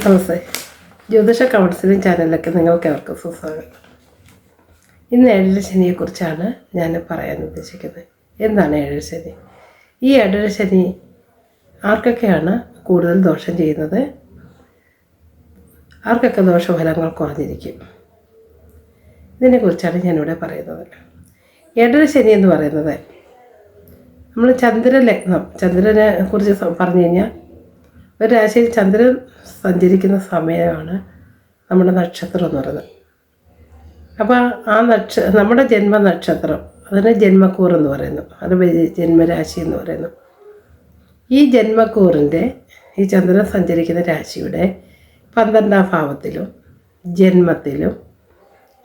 നമസ്തേ. ജ്യോതിഷ കൗൺസിലിംഗ് ചാനലിലേക്ക് നിങ്ങൾക്ക് അവർക്ക് സുസ്വാഗതം. ഇന്ന് ഏഴര ശനിയെക്കുറിച്ചാണ് ഞാൻ പറയാൻ ഉദ്ദേശിക്കുന്നത്. എന്താണ് ഏഴര ശനി? ഈ ഏഴര ശനി ആർക്കൊക്കെയാണ് കൂടുതൽ ദോഷം ചെയ്യുന്നത്? ആർക്കൊക്കെ ദോഷഫലങ്ങൾ കുറഞ്ഞിരിക്കും? ഇതിനെക്കുറിച്ചാണ് ഞാനിവിടെ പറയുന്നത്. ഏഴര ശനി എന്ന് പറയുന്നത് നമ്മൾ ചന്ദ്രലഗ്നം, ചന്ദ്രനെ കുറിച്ച് പറഞ്ഞു കഴിഞ്ഞാൽ ഒരു രാശിയിൽ ചന്ദ്രൻ സഞ്ചരിക്കുന്ന സമയമാണ് നമ്മുടെ നക്ഷത്രം എന്ന് പറയുന്നത്. അപ്പോൾ ആ നമ്മുടെ ജന്മനക്ഷത്രം, അതിന് ജന്മക്കൂർ എന്ന് പറയുന്നു, അത് ജന്മരാശി എന്ന് പറയുന്നു. ഈ ജന്മക്കൂറിൻ്റെ, ഈ ചന്ദ്രൻ സഞ്ചരിക്കുന്ന രാശിയുടെ 12ാം ഭാവത്തിലും ജന്മത്തിലും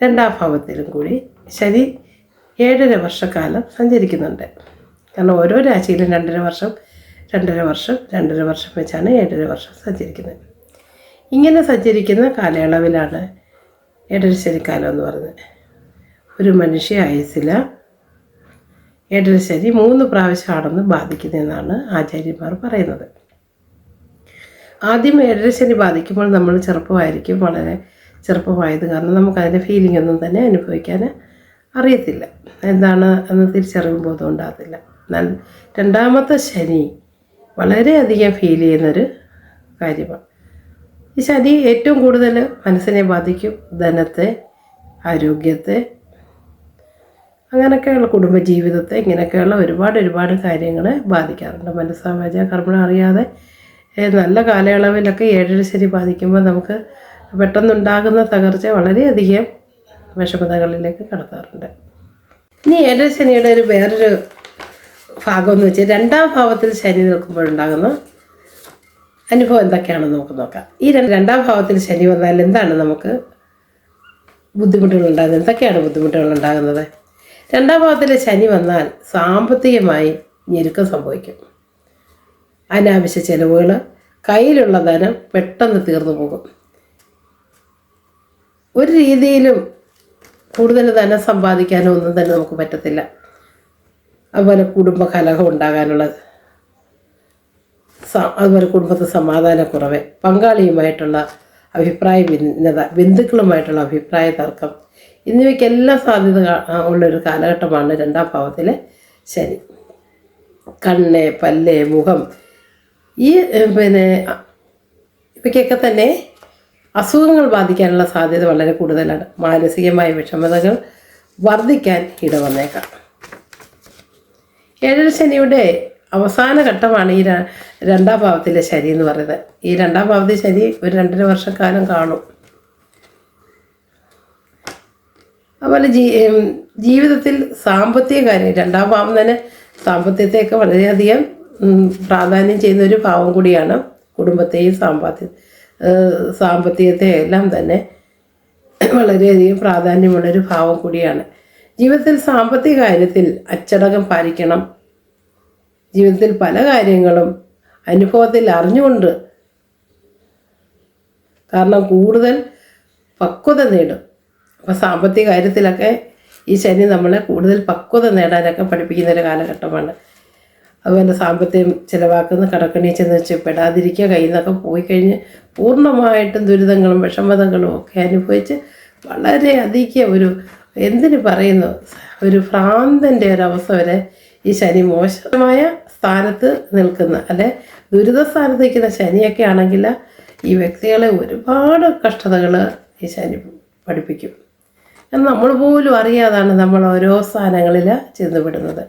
2ാം ഭാവത്തിലും കൂടി ശനി 7.5 വർഷക്കാലം സഞ്ചരിക്കുന്നുണ്ട്. കാരണം ഓരോ രാശിയിലും 2.5 വർഷം 2.5 വർഷം 2.5 വർഷം വെച്ചാണ് 7.5 വർഷം സഞ്ചരിക്കുന്നത്. ഇങ്ങനെ സഞ്ചരിക്കുന്ന കാലയളവിലാണ് ഏഴര ശനിക്കാലം എന്ന് പറയുന്നത്. ഒരു മനുഷ്യ ആയുസ്സിൽ ഏഴര ശനി 3 പ്രാവശ്യമാണെന്ന് ബാധിക്കുന്നതെന്നാണ് ആചാര്യന്മാർ പറയുന്നത്. ആദ്യം ഏഴര ശനി ബാധിക്കുമ്പോൾ നമ്മൾ ചെറുപ്പമായിരിക്കും, വളരെ ചെറുപ്പമായത് കാരണം നമുക്കതിൻ്റെ ഫീലിംഗ് ഒന്നും തന്നെ അനുഭവിക്കാൻ അറിയത്തില്ല, എന്താണ് എന്ന് തിരിച്ചറിവും ബോധം ഉണ്ടാകത്തില്ല. എന്നാൽ 2ാമത്തെ ശനി വളരെയധികം ഫീൽ ചെയ്യുന്നൊരു കാര്യമാണ്. ഈ ശനി ഏറ്റവും കൂടുതൽ മനസ്സിനെ ബാധിക്കും, ധനത്തെ, ആരോഗ്യത്തെ, അങ്ങനെയൊക്കെയുള്ള കുടുംബജീവിതത്തെ, ഇങ്ങനെയൊക്കെയുള്ള ഒരുപാട് കാര്യങ്ങളെ ബാധിക്കാറുണ്ട്. മനസ്സാവാച കർമ്മം അറിയാതെ നല്ല കാലയളവിലൊക്കെ ഏഴര ശനി ബാധിക്കുമ്പോൾ നമുക്ക് പെട്ടെന്നുണ്ടാകുന്ന തകർച്ച വളരെയധികം വിഷമതകളിലേക്ക് കടത്താറുണ്ട്. ഇനി ഏഴര ശനിയുടെ വേറൊരു ഭാഗം എന്ന് വെച്ചാൽ 2ാം ഭാവത്തിൽ ശനി നിൽക്കുമ്പോഴുണ്ടാകുന്ന അനുഭവം എന്തൊക്കെയാണെന്ന് നമുക്ക് നോക്കാം. ഈ 2ാം ഭാവത്തിൽ ശനി വന്നാൽ എന്താണ് നമുക്ക് ബുദ്ധിമുട്ടുകളുണ്ടാകുന്നത്? എന്തൊക്കെയാണ് ബുദ്ധിമുട്ടുകളുണ്ടാകുന്നത്? 2ാം ഭാവത്തിൽ ശനി വന്നാൽ സാമ്പത്തികമായി ഞെരുക്കം സംഭവിക്കും. അനാവശ്യ ചെലവുകൾ, കയ്യിലുള്ള ധനം പെട്ടെന്ന് തീർന്നു പോകും. ഒരു രീതിയിലും കൂടുതൽ ധനം സമ്പാദിക്കാനോ ഒന്നും തന്നെ നമുക്ക് പറ്റത്തില്ല. അതുപോലെ കുടുംബകലഹം ഉണ്ടാകാനുള്ള, അതുപോലെ കുടുംബത്തിൽ സമാധാനക്കുറവ്, പങ്കാളിയുമായിട്ടുള്ള അഭിപ്രായ ഭിന്നത, ബന്ധുക്കളുമായിട്ടുള്ള അഭിപ്രായ തർക്കം, എന്നിവയ്ക്കെല്ലാം സാധ്യത ഉള്ളൊരു കാലഘട്ടമാണ് 2ാം ഭാവത്തിലെ ശനി. കണ്ണ്, പല്ല്, മുഖം, ഈ ഇവയ്ക്കൊക്കെ തന്നെ അസുഖങ്ങൾ ബാധിക്കാനുള്ള സാധ്യത വളരെ കൂടുതലാണ്. മാനസികമായ വിഷമതകൾ വർദ്ധിക്കാൻ ഇടവന്നേക്കാം. ഏഴര ശനിയുടെ അവസാന ഘട്ടമാണ് ഈ 2ാം ഭാവത്തിലെ ശനി എന്ന് പറയുന്നത്. ഈ 2ാം ഭാവത്തിലെ ശനി ഒരു 2.5 വർഷക്കാലം കാണും. അതുപോലെ ജീവിതത്തിൽ സാമ്പത്തിക കാര്യം, 2ാം ഭാവം തന്നെ സാമ്പത്തികത്തെയൊക്കെ വളരെയധികം പ്രാധാന്യം ചെയ്യുന്ന ഒരു ഭാവം കൂടിയാണ്. കുടുംബത്തെയും സാമ്പത്തികത്തെ എല്ലാം തന്നെ വളരെയധികം പ്രാധാന്യമുള്ളൊരു ഭാവം കൂടിയാണ്. ജീവിതത്തിൽ സാമ്പത്തിക കാര്യത്തിൽ അച്ചടക്കം പാലിക്കണം. ജീവിതത്തിൽ പല കാര്യങ്ങളും അനുഭവത്തിൽ അറിഞ്ഞുകൊണ്ട്, കാരണം കൂടുതൽ പക്വത നേടും. അപ്പോൾ സാമ്പത്തിക കാര്യത്തിലൊക്കെ ഈ ശനി നമ്മളെ കൂടുതൽ പക്വത നേടാനൊക്കെ പഠിപ്പിക്കുന്നൊരു കാലഘട്ടമാണ്. അതുപോലെ സാമ്പത്തികം ചിലവാക്കുന്ന കടക്കണി ചെന്ന് പെടാതിരിക്കുക, കയ്യിൽ നിന്നൊക്കെ പോയി കഴിഞ്ഞ് പൂർണ്ണമായിട്ടും ദുരിതങ്ങളും വിഷമതകളും ഒക്കെ അനുഭവിച്ച് വളരെയധികം എന്തിനു പറയുന്നു, ഒരു ഭ്രാന്തൻ്റെ ഒരവസ്ഥ വരെ ഈ ശനി മോശമായ സ്ഥാനത്ത് നിൽക്കുന്ന, അല്ലെ ദുരിത സ്ഥാനത്ത് നിൽക്കുന്ന ശനിയൊക്കെ ആണെങ്കിൽ ഈ വ്യക്തികളെ ഒരുപാട് കഷ്ടതകൾ ഈ ശനി പഠിപ്പിക്കും. നമ്മൾ പോലും അറിയാതാണ് നമ്മൾ ഓരോ സ്ഥാനങ്ങളിൽ ചെന്നുപെടുന്നത്.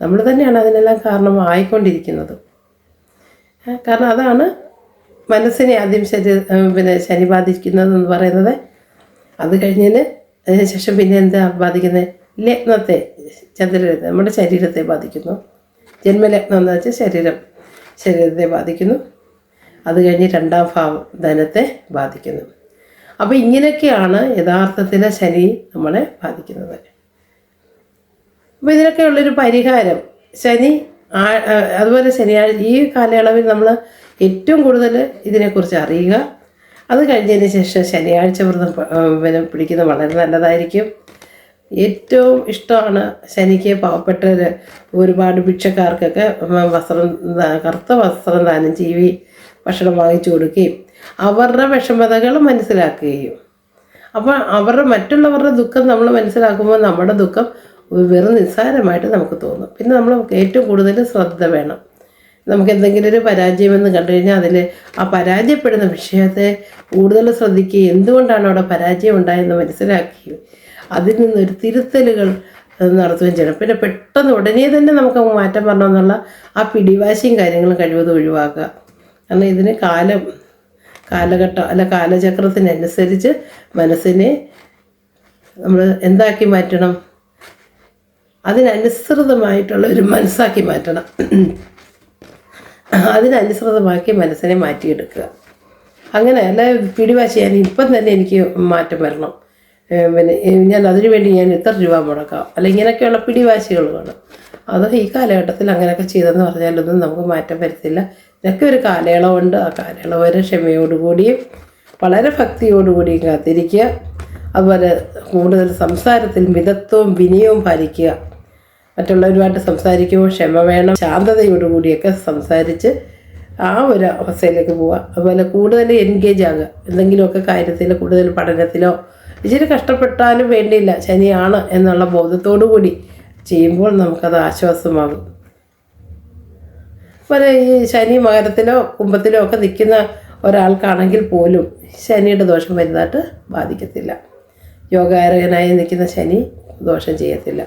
നമ്മൾ തന്നെയാണ് അതിനെല്ലാം കാരണമായിക്കൊണ്ടിരിക്കുന്നത്. കാരണം അതാണ് മനസ്സിനെ ആദ്യം ശനി ബാധിക്കുന്നതെന്ന് പറയുന്നത്. അത് അതിനുശേഷം പിന്നെ എന്താ ബാധിക്കുന്നത്? ലഗ്നത്തെ, ചന്ദ്രലഗ്നം നമ്മുടെ ശരീരത്തെ ബാധിക്കുന്നു. ജന്മലഗ്നം എന്ന് വെച്ചാൽ ശരീരത്തെ ബാധിക്കുന്നു. അത് കഴിഞ്ഞ് 2ാം ഭാവം ധനത്തെ ബാധിക്കുന്നു. അപ്പോൾ ഇങ്ങനെയൊക്കെയാണ് യഥാർത്ഥത്തിൽ ശനി നമ്മളെ ബാധിക്കുന്നത്. അപ്പോൾ ഇതിനൊക്കെയുള്ളൊരു പരിഹാരം ശനി, അതുപോലെ ശനിയാഴ്ച ഈ കാലയളവിൽ നമ്മൾ ഏറ്റവും കൂടുതൽ ഇതിനെക്കുറിച്ച് അറിയുക. അത് കഴിഞ്ഞതിന് ശേഷം ശനിയാഴ്ച വ്രതം പിടിക്കുന്നത് വളരെ നല്ലതായിരിക്കും. ഏറ്റവും ഇഷ്ടമാണ് ശനിക്ക് പാവപ്പെട്ടവർ, ഒരുപാട് ഭിക്ഷക്കാർക്കൊക്കെ കറുത്ത വസ്ത്രം ദാനം ഭക്ഷണം വാങ്ങിച്ചു കൊടുക്കുകയും അവരുടെ വിഷമതകൾ മനസ്സിലാക്കുകയും അപ്പോൾ മറ്റുള്ളവരുടെ ദുഃഖം നമ്മൾ മനസ്സിലാക്കുമ്പോൾ നമ്മുടെ ദുഃഖം വെറും നിസ്സാരമായിട്ട് നമുക്ക് തോന്നും. പിന്നെ നമ്മൾ ഏറ്റവും കൂടുതൽ ശ്രദ്ധ വേണം. നമുക്ക് എന്തെങ്കിലും ഒരു പരാജയമെന്ന് കണ്ടു കഴിഞ്ഞാൽ അതിൽ ആ പരാജയപ്പെടുന്ന വിഷയത്തെ കൂടുതൽ ശ്രദ്ധിക്കുകയും എന്തുകൊണ്ടാണ് അവിടെ പരാജയം ഉണ്ടായെന്ന് മനസ്സിലാക്കുകയും അതിൽ നിന്നൊരു തിരുത്തലുകൾ നടത്തുകയും ചെയ്യണം. പിന്നെ പെട്ടെന്ന് ഉടനെ തന്നെ നമുക്ക് മാറ്റം വരണമെന്നുള്ള ആ പിടിവാശിയും കാര്യങ്ങളും കഴിവതും ഒഴിവാക്കുക. കാരണം ഇതിന് കാലഘട്ടം അല്ല കാലചക്രത്തിനനുസരിച്ച് മനസ്സിനെ നമ്മൾ എന്താക്കി മാറ്റണം, അതിനനുസൃതമായിട്ടുള്ള ഒരു മനസ്സാക്കി മാറ്റണം. അതിനനുസൃതമാക്കി മനസ്സിനെ മാറ്റിയെടുക്കുക. അങ്ങനെ അല്ല പിടിവാശി ഞാൻ ഇപ്പം തന്നെ എനിക്ക് മാറ്റം വരണം, പിന്നെ ഞാൻ അതിനു വേണ്ടി ഞാൻ ഇത്ര രൂപ മുടക്കാം, അല്ല ഇങ്ങനെയൊക്കെയുള്ള പിടിവാശികൾ വേണം. അത് ഈ കാലഘട്ടത്തിൽ അങ്ങനെയൊക്കെ ചെയ്തെന്ന് പറഞ്ഞാലൊന്നും നമുക്ക് മാറ്റം വരത്തില്ല. ഇതൊക്കെ ഒരു കാലയളവുണ്ട്. ആ കാലയളവ് വരെ ക്ഷമയോടുകൂടിയും വളരെ ഭക്തിയോടുകൂടിയും കാത്തിരിക്കുക. അതുപോലെ കൂടുതൽ സംസാരത്തിൽ മിതത്വവും വിനയവും പാലിക്കുക. മറ്റുള്ളവരുമായിട്ട് സംസാരിക്കുമ്പോൾ ക്ഷമ വേണം. ശാന്തതയോടുകൂടിയൊക്കെ സംസാരിച്ച് ആ ഒരു അവസ്ഥയിലേക്ക് പോവുക. അതുപോലെ കൂടുതൽ എൻഗേജ് ആകുക. എന്തെങ്കിലുമൊക്കെ കാര്യത്തിൽ കൂടുതൽ പഠനത്തിലോ ഇച്ചിരി കഷ്ടപ്പെട്ടാലും വേണ്ടിയില്ല, ശനിയാണ് എന്നുള്ള ബോധത്തോടു കൂടി ചെയ്യുമ്പോൾ നമുക്കത് ആശ്വാസമാകും. അതുപോലെ ഈ ശനി മകരത്തിലോ കുംഭത്തിലോ ഒക്കെ നിൽക്കുന്ന ഒരാൾക്കാണെങ്കിൽ പോലും ശനിയുടെ ദോഷം വലുതായിട്ട് ബാധിക്കത്തില്ല. യോഗാരകനായി നിൽക്കുന്ന ശനി ദോഷം ചെയ്യത്തില്ല.